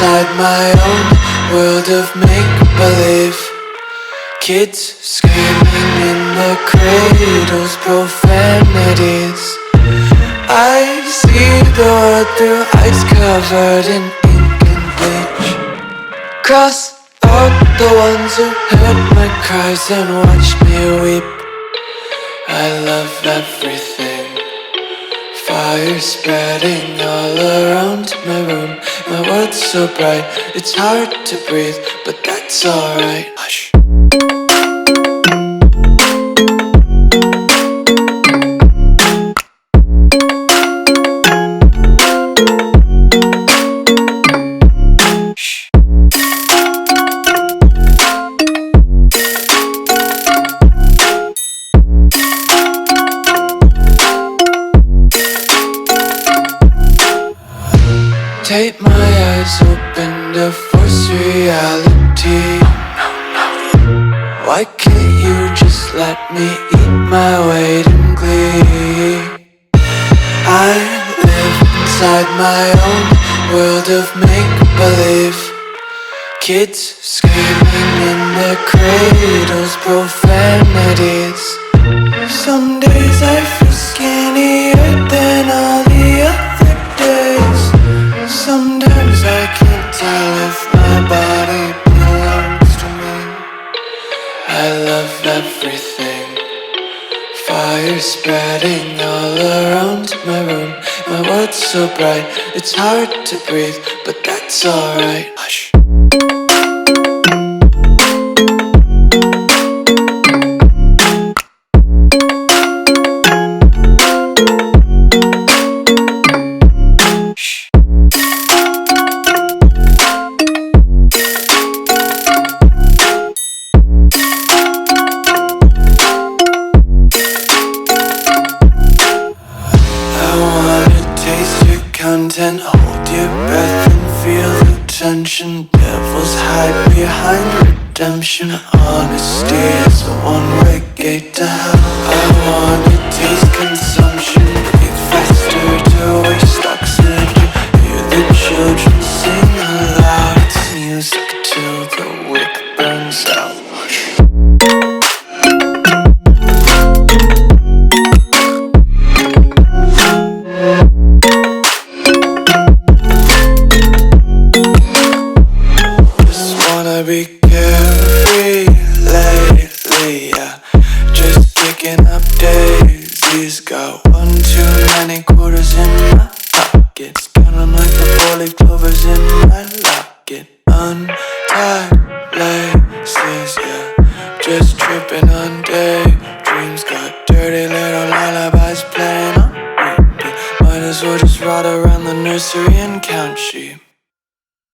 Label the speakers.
Speaker 1: inside my own world of make-believe. Kids screaming in the cradles, profanities. I see the world through eyes covered in ink and bleach. Cross out the ones who heard my cries and watched me weep. I love everything. Fire spreading all around my room. My world's so bright, it's hard to breathe, but that's alright. Hush. Tape my eyes open to force reality. Why can't you just let me eat my weight in glee? I live inside my own world of make-believe. Kids screaming in their cradles, profanities. Some days I feel skinnier than all the other days. Sometimes I can't tell if my body belongs to me. I love everything. Fire spreading all around my room. My world's so bright, it's hard to breathe, but that's alright. Hush. Content, hold your breath and feel the tension. Devils hide behind redemption. Honesty is a one-way gate to hell. I wanna taste consumption, breathe faster to waste oxygen. Hear the children sing aloud. It's music till the wick burns out. Be carefree lately, yeah. Just picking up daisies. Got one too many quarters in my pockets. Count 'em like the 4-leaf clovers in my locket. Untied laces, yeah. Just tripping on daydreams. Got dirty little lullabies playing on repeat. Might as well just ride around the nursery and count sheep.